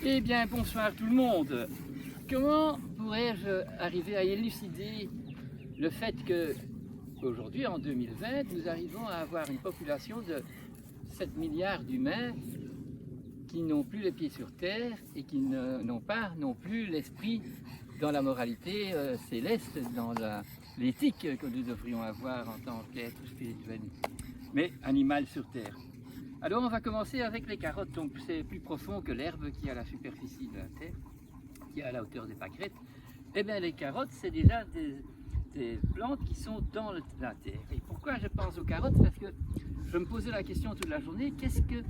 Eh bien, bonsoir tout le monde. Comment pourrais-je arriver à élucider le fait que, aujourd'hui, en 2020, nous arrivons à avoir une population de 7 milliards d'humains qui n'ont plus les pieds sur terre et qui n'ont pas non plus l'esprit dans la moralité céleste, dans l'éthique que nous devrions avoir en tant qu'être spirituel, mais animal sur terre. Alors on va commencer avec les carottes, donc c'est plus profond que l'herbe qui est à la superficie de la terre, qui est à la hauteur des pâquerettes. Eh bien les carottes, c'est déjà des plantes qui sont dans la terre. Et pourquoi je pense aux carottes? Parce que je me posais la question toute la journée, qu'est-ce que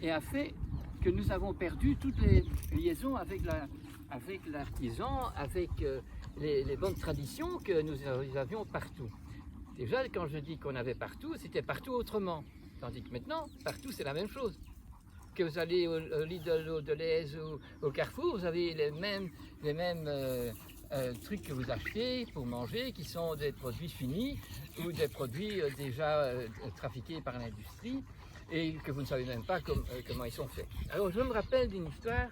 a fait que nous avons perdu toutes les liaisons avec l'artisan, avec les bonnes traditions que nous avions partout. Déjà, quand je dis qu'on avait partout, c'était partout autrement. Tandis que maintenant, partout, c'est la même chose. Que vous allez au Lidl, au Deleuze, au Carrefour, vous avez les mêmes trucs que vous achetez pour manger, qui sont des produits finis ou des produits déjà trafiqués par l'industrie et que vous ne savez même pas comment ils sont faits. Alors, je me rappelle d'une histoire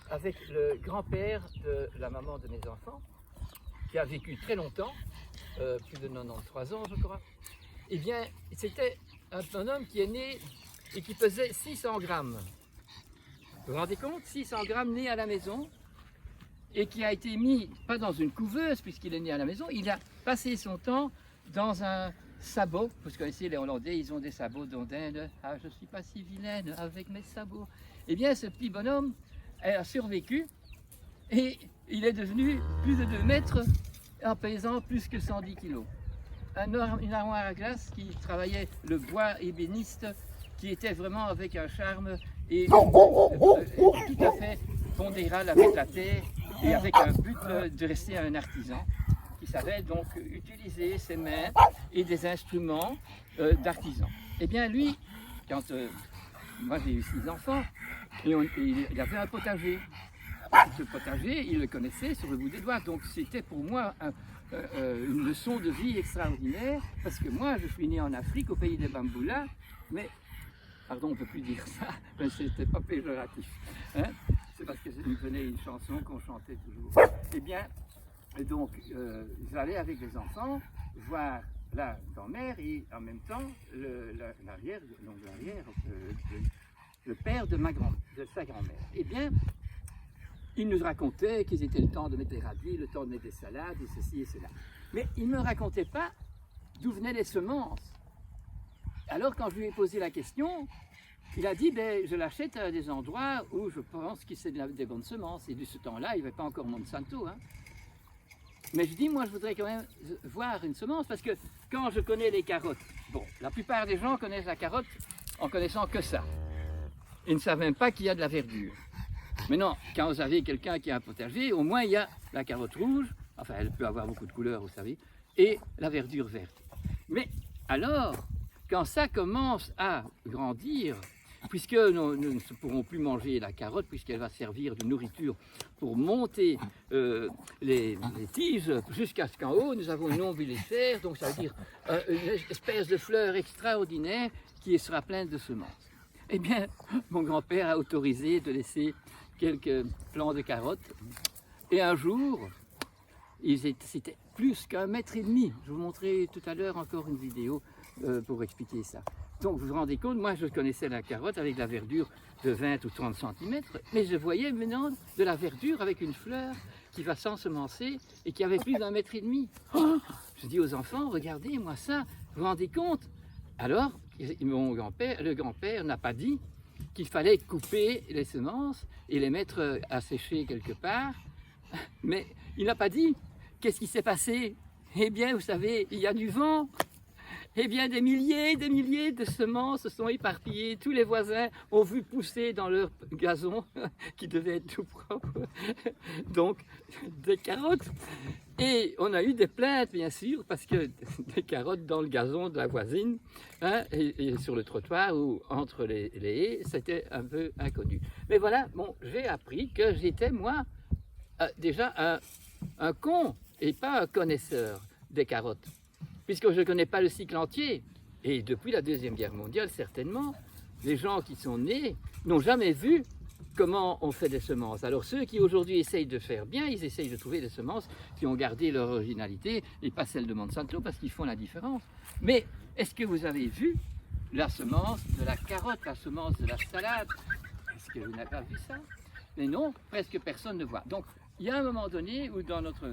avec le grand-père de la maman de mes enfants, qui a vécu très longtemps, plus de 93 ans, je crois. Eh bien, c'était un homme qui est né et qui pesait 600 grammes. Vous vous rendez compte? 600 grammes né à la maison et qui a été mis, pas dans une couveuse puisqu'il est né à la maison, il a passé son temps dans un sabot. Vous connaissez les Hollandais, ils ont des sabots d'Ondine. Ah, je ne suis pas si vilaine avec mes sabots. Eh bien, ce petit bonhomme a survécu et il est devenu plus de 2 mètres en pesant plus que 110 kilos. Une armoire à glace qui travaillait le bois ébéniste, qui était vraiment avec un charme et tout à fait pondéral avec la terre et avec un but de rester un artisan qui savait donc utiliser ses mains et des instruments d'artisan. Eh bien lui, quand moi j'ai eu 6 enfants, et il avait un potager. Ce potager, il le connaissait sur le bout des doigts, donc c'était pour moi une leçon de vie extraordinaire, parce que moi je suis né en Afrique, au pays des Bamboulas, mais, pardon on ne peut plus dire ça, mais c'était pas péjoratif, hein? C'est parce que nous venait une chanson qu'on chantait toujours. Eh bien, donc j'allais avec les enfants voir la grand-mère et en même temps l'arrière, le père de sa grand-mère. Eh bien, il nous racontait qu'ils étaient le temps de mettre les radis, le temps de mettre des salades, et ceci et cela. Mais il ne me racontait pas d'où venaient les semences. Alors quand je lui ai posé la question, il a dit, ben, je l'achète à des endroits où je pense que c'est des bonnes semences. Et de ce temps-là, il n'y avait pas encore Monsanto. Hein. Mais je dis, moi je voudrais quand même voir une semence, parce que quand je connais les carottes, bon, la plupart des gens connaissent la carotte en connaissant que ça. Ils ne savent même pas qu'il y a de la verdure. Maintenant, quand vous avez quelqu'un qui a un potager, au moins il y a la carotte rouge, enfin elle peut avoir beaucoup de couleurs, vous savez, et la verdure verte. Mais alors, quand ça commence à grandir, puisque nous ne pourrons plus manger la carotte, puisqu'elle va servir de nourriture pour monter les tiges jusqu'à ce qu'en haut, nous avons une ombilicère, donc ça veut dire une espèce de fleur extraordinaire qui sera pleine de semences. Eh bien, mon grand-père a autorisé de laisser quelques plants de carottes. Et un jour, c'était plus qu'1,5 mètre. Je vous montrerai tout à l'heure encore une vidéo pour expliquer ça. Donc vous vous rendez compte, moi je connaissais la carotte avec la verdure de 20 ou 30 cm, mais je voyais maintenant de la verdure avec une fleur qui va s'ensemencer et qui avait plus d'1,5 mètre. Oh, je dis aux enfants, regardez moi ça, vous vous rendez compte? Alors, le grand-père n'a pas dit qu'il fallait couper les semences et les mettre à sécher quelque part, mais il n'a pas dit. Qu'est-ce qui s'est passé? Eh bien, vous savez, il y a du vent. Eh bien, des milliers de semences se sont éparpillées. Tous les voisins ont vu pousser dans leur gazon, qui devait être tout propre, donc des carottes. Et on a eu des plaintes, bien sûr, parce que des carottes dans le gazon de la voisine, hein, et sur le trottoir ou entre les haies, c'était un peu inconnu. Mais voilà, bon, j'ai appris que j'étais, moi, déjà un con et pas un connaisseur des carottes, puisque je ne connais pas le cycle entier. Et depuis la Deuxième Guerre mondiale, certainement, les gens qui sont nés n'ont jamais vu comment on fait des semences. Alors ceux qui aujourd'hui essayent de faire bien, ils essayent de trouver des semences qui ont gardé leur originalité et pas celles de Monsanto parce qu'ils font la différence. Mais est-ce que vous avez vu la semence de la carotte, la semence de la salade? Est-ce que vous n'avez pas vu ça? Mais non, presque personne ne voit. Donc il y a un moment donné où dans notre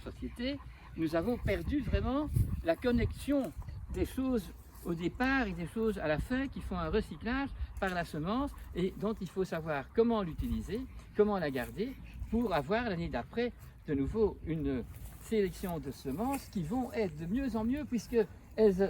société, nous avons perdu vraiment la connexion des choses au départ et des choses à la fin qui font un recyclage par la semence et dont il faut savoir comment l'utiliser, comment la garder pour avoir l'année d'après de nouveau une sélection de semences qui vont être de mieux en mieux puisqu'elles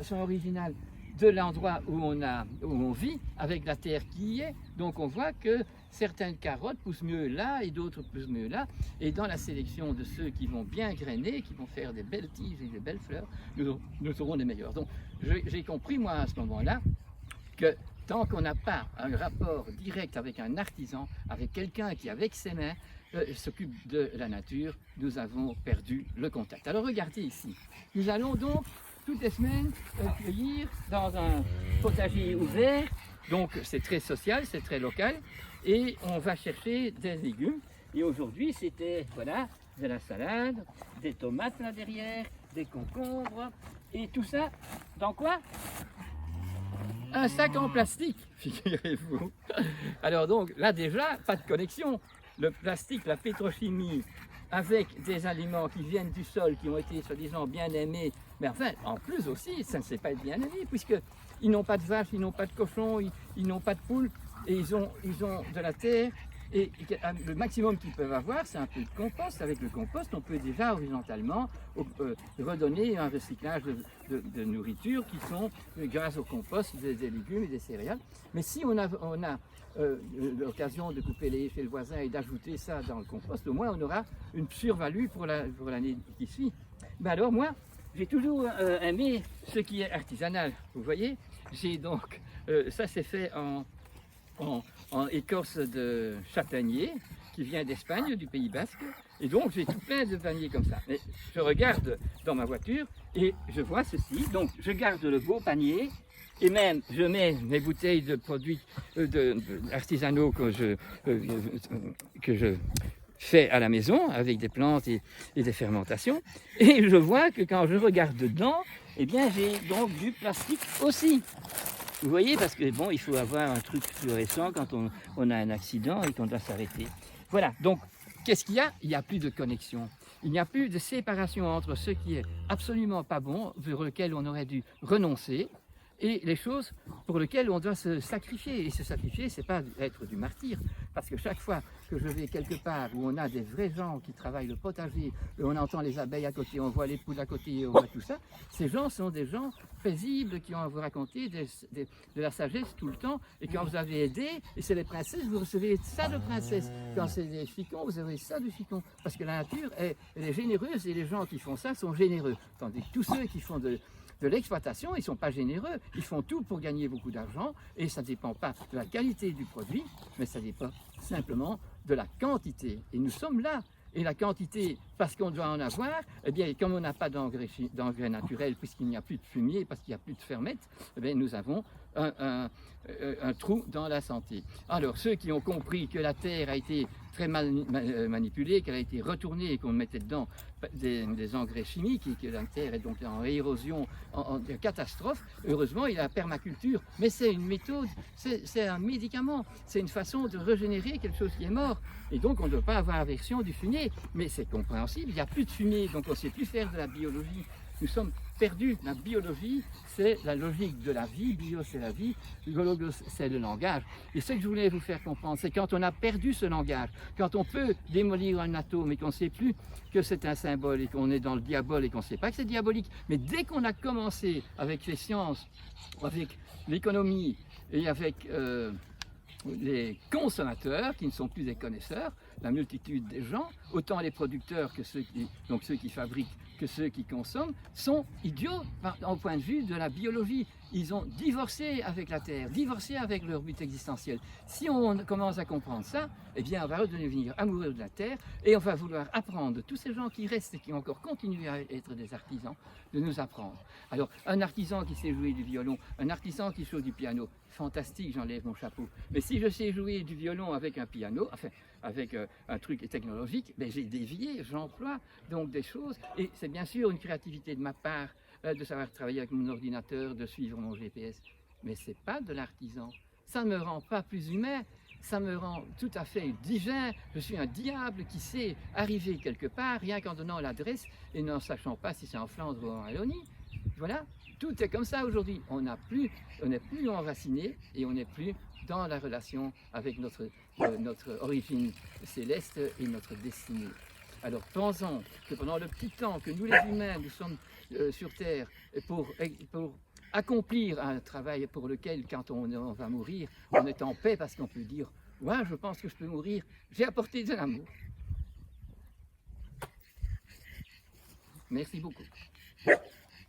sont originales de l'endroit où on vit, avec la terre qui y est. Donc on voit que certaines carottes poussent mieux là et d'autres poussent mieux là. Et dans la sélection de ceux qui vont bien grainer, qui vont faire des belles tiges et des belles fleurs, nous aurons les meilleurs. Donc j'ai compris moi à ce moment-là que tant qu'on n'a pas un rapport direct avec un artisan, avec quelqu'un qui avec ses mains s'occupe de la nature, nous avons perdu le contact. Alors regardez ici, nous allons donc toutes les semaines cueillir dans un potager ouvert, donc c'est très social, c'est très local, et on va chercher des légumes. Et aujourd'hui c'était voilà, de la salade, des tomates là derrière, des concombres, et tout ça dans quoi? Un sac en plastique, figurez-vous. Alors donc là déjà, pas de connexion. Le plastique, la pétrochimie, avec des aliments qui viennent du sol, qui ont été soi-disant bien aimés, mais enfin, en plus aussi, ça ne s'est pas bien aimé, puisqu'ils n'ont pas de vaches, ils n'ont pas de cochons, ils n'ont pas de poules, et ils ont de la terre, et le maximum qu'ils peuvent avoir, c'est un peu de compost. Avec le compost, on peut déjà horizontalement redonner un recyclage de nourriture qui sont, grâce au compost, des légumes et des céréales. Mais si on a l'occasion de couper les haies chez le voisin et d'ajouter ça dans le compost, au moins on aura une survalue pour l'année qui suit. Ben alors moi, j'ai toujours aimé ce qui est artisanal, vous voyez. J'ai donc, ça c'est fait en écorce de châtaignier qui vient d'Espagne, du Pays Basque, et donc j'ai tout plein de paniers comme ça. Mais je regarde dans ma voiture et je vois ceci, donc je garde le beau panier et même je mets mes bouteilles de produits artisanaux que je fais à la maison avec des plantes et des fermentations, et je vois que quand je regarde dedans, eh bien j'ai donc du plastique aussi. Vous voyez, parce que bon, il faut avoir un truc fluorescent quand on a un accident et qu'on doit s'arrêter. Voilà, donc qu'est-ce qu'il y a? Il n'y a plus de connexion. Il n'y a plus de séparation entre ce qui est absolument pas bon, vers lequel on aurait dû renoncer, et les choses pour lesquelles on doit se sacrifier. Et se sacrifier, c'est pas être du martyr, parce que chaque fois que je vais quelque part où on a des vrais gens qui travaillent le potager, on entend les abeilles à côté, on voit les poules à côté, on voit tout ça, ces gens sont des gens paisibles qui ont à vous raconter de la sagesse tout le temps. Et quand vous avez aidé, et c'est les princesses, vous recevez ça de princesse. Quand c'est des ficons, vous avez ça de ficons. Parce que la nature, elle est généreuse et les gens qui font ça sont généreux. Tandis que tous ceux qui font de l'exploitation, ils ne sont pas généreux, ils font tout pour gagner beaucoup d'argent et ça ne dépend pas de la qualité du produit, mais ça dépend simplement de la quantité. Et nous sommes là. Et la quantité, parce qu'on doit en avoir, eh bien, comme on n'a pas d'engrais naturels, puisqu'il n'y a plus de fumier, parce qu'il n'y a plus de fermette, eh bien, nous avons un trou dans la santé. Alors, ceux qui ont compris que la terre a été très mal manipulée, qu'elle a été retournée et qu'on mettait dedans des engrais chimiques et que la terre est donc en érosion, en catastrophe, heureusement, il y a la permaculture. Mais c'est une méthode, c'est un médicament, c'est une façon de régénérer quelque chose qui est mort. Et donc, on ne doit pas avoir aversion du fumier. Mais c'est compréhensible, il n'y a plus de fumier, donc on ne sait plus faire de la biologie. Nous sommes perdus. La biologie, c'est la logique de la vie. Bio, c'est la vie. Logos, c'est le langage. Et ce que je voulais vous faire comprendre, c'est quand on a perdu ce langage, quand on peut démolir un atome et qu'on ne sait plus que c'est un symbole et qu'on est dans le diabole et qu'on ne sait pas que c'est diabolique. Mais dès qu'on a commencé avec les sciences, avec l'économie et avec les consommateurs, qui ne sont plus des connaisseurs, la multitude des gens, autant les producteurs que ceux qui fabriquent, que ceux qui consomment, sont idiots au point de vue de la biologie. Ils ont divorcé avec la terre, divorcé avec leur but existentiel. Si on commence à comprendre ça, eh bien, on va redevenir amoureux de la terre et on va vouloir apprendre, tous ces gens qui restent et qui encore continuent à être des artisans, de nous apprendre. Alors, un artisan qui sait jouer du violon, un artisan qui joue du piano, fantastique, j'enlève mon chapeau. Mais si je sais jouer du violon avec un piano, enfin, avec un truc technologique, ben, j'ai dévié, j'emploie donc des choses. Et c'est bien sûr une créativité de ma part de savoir travailler avec mon ordinateur, de suivre mon GPS. Mais ce n'est pas de l'artisan. Ça ne me rend pas plus humain, ça me rend tout à fait divin. Je suis un diable qui sait arriver quelque part, rien qu'en donnant l'adresse et n'en sachant pas si c'est en Flandre ou en Wallonie. Voilà, tout est comme ça aujourd'hui. On n'est plus enraciné et on n'est plus dans la relation avec notre origine céleste et notre destinée. Alors pensons que pendant le petit temps que nous les humains, nous sommes sur Terre pour accomplir un travail pour lequel, quand on va mourir, on est en paix parce qu'on peut dire « Ouais, je pense que je peux mourir, j'ai apporté de l'amour. » Merci beaucoup.